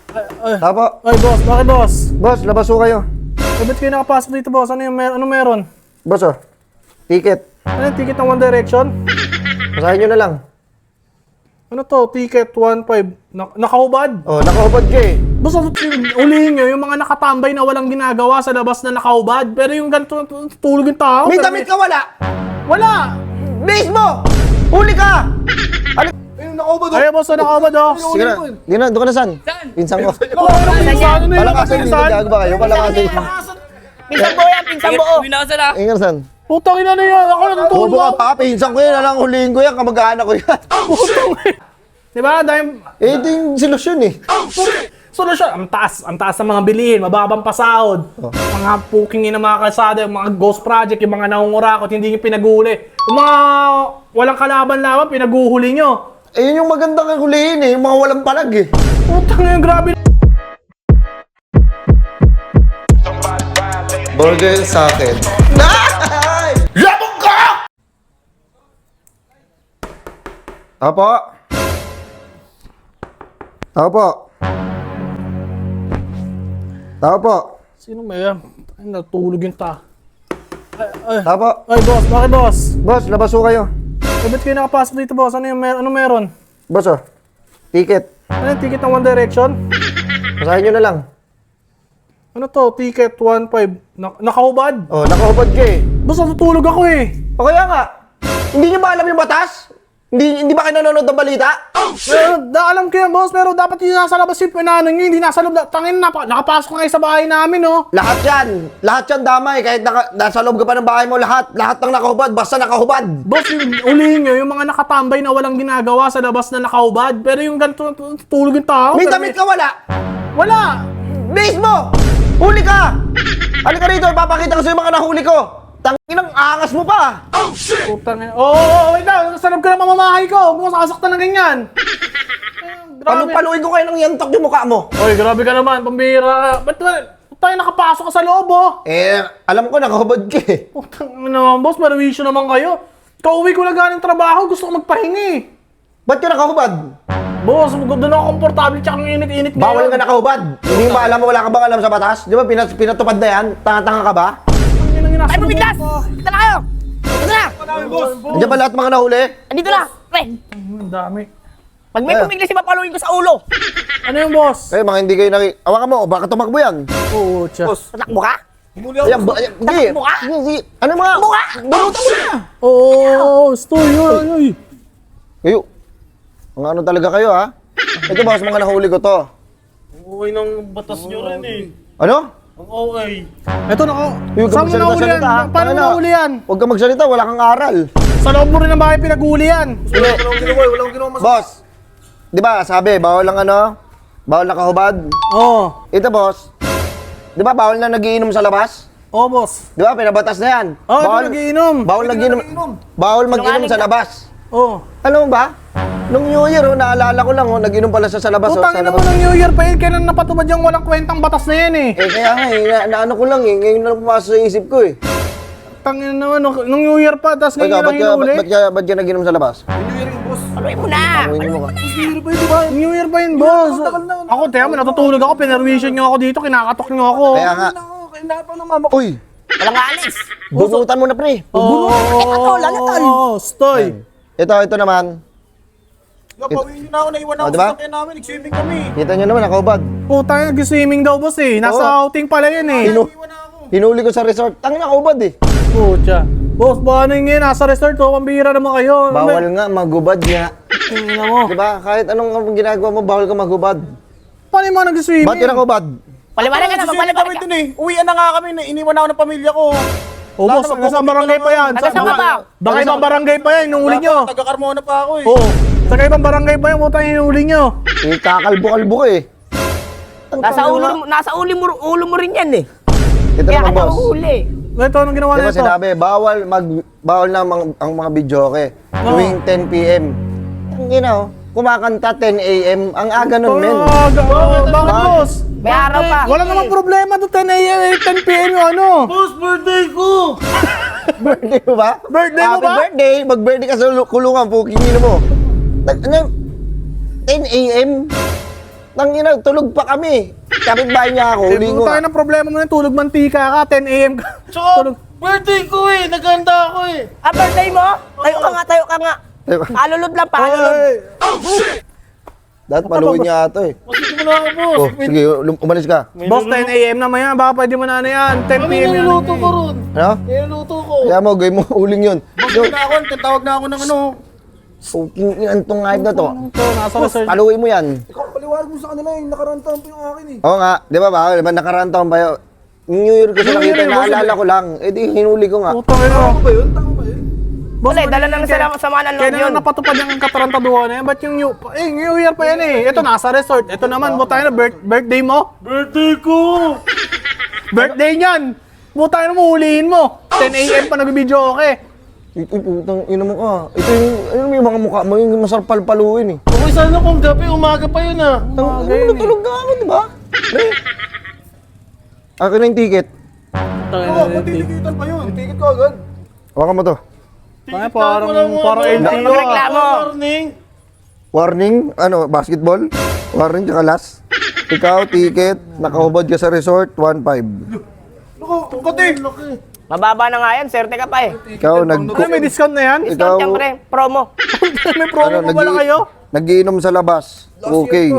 Tapo. Ay, boss. Bakit, boss? Boss, labas ho kayo. Ba't kayo nakapasok dito, boss? Ano meron? Boss, oh. Ticket. Ano yung ticket ng One Direction? Basahin nyo na lang. Ano to? Ticket 1.5. Nakahubad? Oh, nakahubad ka eh. Boss, ulihin nyo yung mga nakatambay na walang ginagawa sa labas na nakahubad. Pero yung ganito, tulog yung tao. May damit ka wala. Wala! Bilis mo! Huli ka! Ano? Ayun, nakahubad. Ay, boss, nakahubad, oh. Sige na. Di na, doon ka na saan? Pinsan ko. Ano pinsan? Ano Palakasin dito, pinsan? gago ba kayo? Palakasin. Pinsan mo yan, pinsan mo. Ingat saan? Putang ina na yan. Ako Bobo natutulog. ka pa, pinsan ko yan. Alang huliin ko yan, kamag-anak ko yan. Putang ina. Diba? Dahil Eh, ito yung solusyon eh. solusyon. Ang taas ng mga bilihin, mababang pasahod. Mga puking ng mga kalsada, yung mga ghost project, yung mga nangungurakot, hindi yung pinaguhuli. Yung mga walang kalaban-laban, pinaguhuli nyo. Eh, yun yung magandang huliin eh. Yung mga walang palag eh. Putang ina, grabe. Burger sa akin. Labog ka! Apo. Apo. Apo. Sino may yan? Ay, natulog yung ta. Ay, Apo. ay, boss, bakit, boss? Boss, labas ho kayo. Ba't kayo nakapasok dito, boss? Ano meron? Boss, oh. Ticket. Ano yung ticket ng One Direction? Basahin nyo na lang. Ano to? Ticket 1.5. Nakahubad? Oh, nakahubad ka eh. Boss, natutulog ako eh. O kaya nga, hindi nyo ba alam yung batas? Hindi ba kayo nanonood ng balita? Alam ko yan, boss, pero dapat yung nasa labas yung pinano nyo, hindi nasa loob. Tangin na, nakapasok nga sa bahay namin, oh. Lahat yan damay. Kahit nasa loob ka pa ng bahay mo, lahat ng nakahubad, basta nakahubad. Boss, ulihin nyo, yung mga nakatambay na walang ginagawa sa labas na nakahubad, pero yung ganito, tulog yung tao. May pero damit ka wala. Wala! Bilis mo! Huli ka! Halika rito, ipapakita ko sa'yo yung mga nahuli ko. Tangin ang angas mo pa. Putang ina. Wait lang, sanab ka na mamamahay ko, huwag mo sasaktan na ganyan. Grabe. Paluin ko kayo ng yantok yung mukha mo. Oy, grabe ka naman, pambira. Ba't tayo nakapasok ka sa loob, oh? Eh, alam ko nakahubad ka eh. Putang ina naman, boss, marwisyo naman kayo. Kauwi ko lang galing trabaho, gusto ko magpahinga eh. Ba't ka nakahubad? Boss, doon ako komportable tsaka ang init-init ngayon. Bawal ka nakahubad. Hindi mo ba alam, wala ka bang alam sa batas? Di ba pinatupad na yan? Tanga-tanga ka ba? Ay, pumiglas! Dito na kayo! Dito na! Andiyan ba lahat mga nahuli? Andito na! Pre! Ang dami. Pag may pumiglas, ipapaluin ko sa ulo! Ano yung boss? Eh, mga hindi kayo awakan mo, baka tumakbo yan. Oo, tiya. Tatakbo ka? Ayan, hindi. Tatakbo ka? Hindi. Ano mga? Tatakbo ka? Balutan mo na. Oo, stoy, ay. Kayo. Mga ano talaga kayo, ha? Ito boss, mga nahuli ko to. Okay ng batas nyo rin eh. Ano? Ang okay. Ito na ko. Huwag ka Saan mo nahuli yan? magsalita, ha? Paano mo Ano? nahuli yan? Huwag ka magsalita, wala kang aral. Sa loob mo rin ng bahay pinaghuli yan. Walang ginawa mas... Boss, di ba sabi, bawal lang ano? Bawal na kahubad. Oo. Ito boss, di ba bawal na nagiinom sa labas? Oo, boss. Di ba, pinabatas na yan. Oo, ito nagiinom. Bawal nagiinom. Bawal mag-inom sa labas. Oo. Alam mo ba? Nung New Year, naalala ko lang, nag-inom pala siya sa labas. Putang sa ina mo labas. ng New Year pa yun, kailan napatubad yung walang kwentang batas na yan eh. Eh, kaya nga, naano ko lang eh. Ngayon lang pumasok sa isip ko eh. Tangin naman, nung New Year pa, tapos ngayon lang hinuli. Ba't ka nag-inom sa labas? Paluin mo na! Paluin mo ka. New Year pa yun, boss. Ako, tiyan mo, natutulog ako, pinerwisyon nyo ako dito, kinakatok nyo ako. Kaya nga. Uy, Walang alis! bubunutan mo na pre. Oo, Lalatan! stoy. Ito naman. Napawin nyo na ako, naiwan ako diba? sa sakyan namin, nag-swimming kami. Kita nyo naman, nakahubad. Putang ina, nag-swimming daw, boss eh. Nasa Oo. outing pala yun eh. Hinuli ko sa resort. Tangin nakahubad eh. Putya. Boss, paano yun ngayon? Nasa resort, oh, pambihira naman kayo. Bawal nga, magubad nga. Tingnan mo. Diba? Kahit anong ginagawa mo, bawal ka magubad. Paano yung mga nag-swimming? Ba't ka nakahubad? Paliwanag ka na, Nag-swimming magpaliwanag kami ka! dun eh. Uwian na nga kami, iniwan ako ng pamilya ko. Oh, boss, hanggang sa barangay pa yan. Hanggang saan ka ba? Baka ibang barangay pa yan, nung uli nyo. Taga-Carmona pa ako eh. Oo. Taga ibang barangay pa yan, putang yung uli nyo. Eh, kakalbo-kalbo ka eh. Nasa ulo mo rin yan eh! Ito Kaya naman ka boss. nahuli! Ito, anong ginawa Di ba nito? sinabi, bawal na ang mga videoke tuwing 10 p.m. Ang ginaw, kumakanta 10 a.m. Ang aga nun, men. Bakit, boss? May araw pa! Wala namang problema to 10 a.m. 10 p.m. yung ano. Boss, birthday ko! Birthday mo ba? Birthday mo Happy ba? birthday! Mag-birthday ka sa kulungan, puking mo. 10 a.m.? Tangina, tulog pa kami. Kapitbahay niya ako, huli ko. Tayo ng problema mo na tulog mantika ka, 10 a.m. ka. Tsaka, birthday ko eh. Naghanda ako eh. Birthday mo? Tayo ka nga, tayo ka nga. Palulod lang, palulod. Dapat paluin niya ito eh. Masito mo na ako, boss. Oh, sige, umalis ka. Boss, 10 a.m. naman yan. Baka pwede mo na ano yan. 10 Kami p.m. yan. niluluto ko ron. Ano? Niluluto ko. Kaya mo, gawin mo uling yun. Masito na ako. Tawag na ako ng ano. Fucking antong hype na to. Ito, nasa resort. Paluin mo yan. Ikaw, paliwanag mo sa kanila yung nakarantang pa yung akin eh. Oo nga, di ba ba? Diba nakaraan taon pa yun? New Year ko sila New Year nakita, eh, boss. naalala ko lang. Eh di, hinuli ko nga. Putang ina. Tama ba yun? Tama ba yun? Boss, Wala, dala na sila sama ng loob Kaya yun. na napatupad yung katarantaduhan na yan. Ba't yung New Year pa yan eh. Ito, nasa resort. Ito naman, butay na, birthday mo. Birthday ko! Birthday niyan. Butay na mo, hulihin mo. 10 a.m. pa nag-video okay. Ito, putang ina mo ka. Ito yung mga mukha mo, yung masarap palpaluin eh. Okay, sana kung gabi, umaga pa yun ah. Tulog ka ako, di ba? Pre. Akin na yung ticket. Oo, matitikitan pa yun. Ticket ko agad. Hawakan mo to. Ay, parang LTO Magreklamo. Morning. Warning, ano, basketball? Warning, tsaka last. Ikaw, ticket, nakahubad ka sa resort, 1.5. Naku, kati. Laki. Mababa na nga yan, serte ka pa eh. Ikaw, Ano, may discount na yan? Ikaw, Discount yan, pre. Promo. May promo ano, pa pala kayo? nagiinom sa labas. 2K.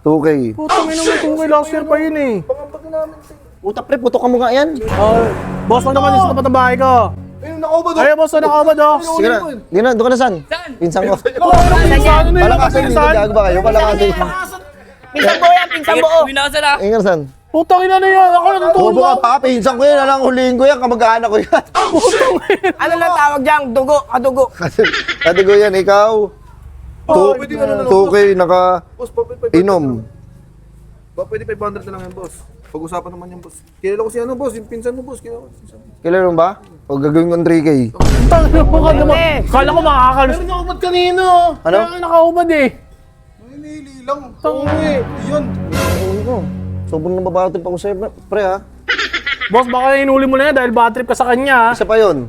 2K. Putang ina mo, kung may last year pa yun eh. Puta pre, putok ka mo nga yan. Boss, ano naman yung sa bahay ko? Ayun, nakauba doon. Ay, boss, nakabad oh. Sige na, di na, doon ka na saan? Pinsan ko. Ano na yun? Palakasin, hindi gag ba kayo? Palakasin. Pinsang buo yan, pinsang buo. Ingat saan? Putang ina na yan. Ako Bobo natutulog. ka pa, pinsan ko yan, alang huliin ko yan, kamag-anak ko yan. Ano lang tawag dyan? Dugo, kadugo. Kati ko yan, ikaw. pwede ka na 2K, Boss, pwede naka-inom. Ba, pwede 500 na lang yan, boss. Pag-usapan naman yan, boss. Kilala ko si ano, boss. Yung pinsan mo, boss. Kilala ko si pinsan mo. Kailan mo ba? O gagawin kong 3K. Putang ina mo ka naman. Hindi. Kala ko makakakalus. Meron ako ba't kanino? Ano? Kaya nakaubad eh. Nilili lang. Oo eh. Yun. Ano ko? Sobrang nababatid pa ko sa'yo, pre ha. Boss, baka inuli mo na yan dahil bad trip ka sa kanya. Isa pa yun.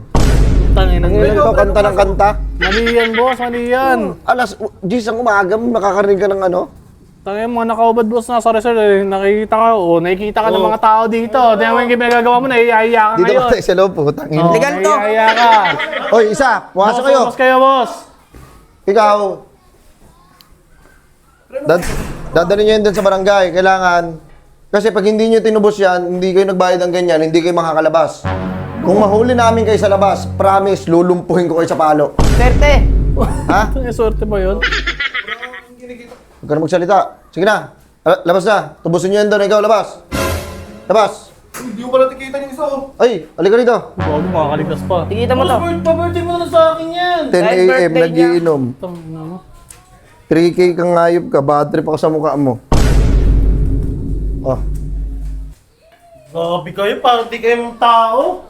Putang ina. Ang ilan ito, kanta ng kanta. Mali yan, boss. Mali yan. Alas, Gis, ang umaga mo, nakakarinig ka ng ano? Tangin mga nakaubad boss nasa resort eh. Nakikita ka o nakikita ka ng mga tao dito. Tingnan mo yung ginagawa mo, nahihiya ka Dito ngayon. ka tayo sa loob, putang ina. Legal to. Nahihiya ka. Hoy, isa, pumasok kayo. Boss kayo, boss. Ikaw. Dadalhin nyo yun dun sa barangay, kailangan. Kasi pag hindi nyo tinubos yan, hindi kayo nagbayad ng ganyan, hindi kayo makakalabas. Kung mahuli namin kayo sa labas, promise, lulumpuhin ko kayo sa palo. Serte. Ha? Ang swerte mo yun. Huwag ka na magsalita. Sige na. Labas na. Tubusin nyo yan doon. Ikaw, labas. Labas. Hindi ko pala tikitan yung isa, oh. Ay, halika rito. Huwag mo makakaligtas pa. Tigita mo to. Boss, pa-birthday mo na lang sa akin yan. 10 Dahil a.m. birthday nagiinom. Tangina mo. 3K kang ngayop ka. Bad trip ako sa mukha mo. Oh. Grabe kayo, parang di kayong tao.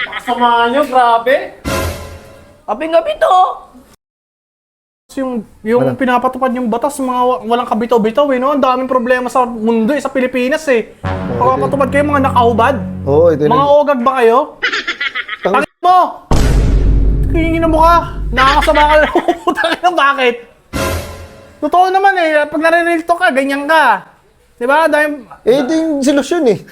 Pakasama nyo, grabe. Kaping-gabi to. Yung pinapatupad yung batas, mga walang kabitaw-bitaw eh, no? Ang daming problema sa mundo eh, sa Pilipinas eh. Papatupad kayo mga nakaubad. Oo, ito Mga ogag ba kayo? Tangin mo! Hingin na mo ka! Nakakasama ka lang. Putangin na bakit? Totoo naman eh, pag nare-real talk ka, ganyan ka. Diba? Dahil, ito yung solusyon eh.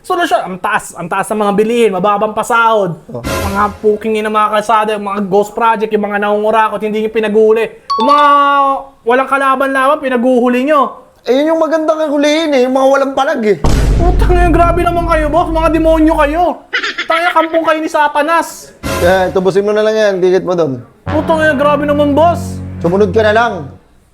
solusyon, ang taas ng mga bilihin, mababang pasahod, mga puking ng mga kalsada, yung mga ghost project, yung mga nangungurakot, hindi nyo pinaghuli. Yung mga walang kalaban-laban, pinaguhuli nyo. Eh, yun yung magandang hulihin eh. Yung mga walang palag eh. Putang ina, grabe naman kayo, boss. Mga demonyo kayo. Tangina, kampong kayo ni Satanas. Yan, tubusin mo na lang yan. Ticket mo doon. Putang ina, grabe naman, boss. Sumunod ka na lang.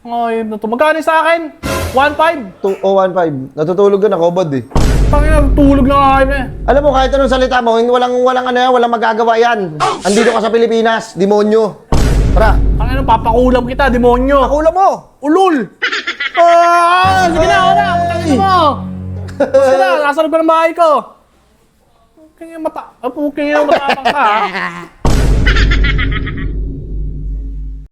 Ay, magkano sa akin? 1.5. 1.5. Natutulog ka, nakobad eh. Tangina, tulog na nga kayo eh. Alam mo, kahit anong salita mo, walang ano yan, walang magagawa yan. Andito ka sa Pilipinas, demonyo. Tara, Tangina, papakulam kita, demonyo. pakula mo! Ulul! Sige na, wala. Tangina mo. Sige na, nasa loob ka ng bahay ko. Puking yung matapang ka, ha?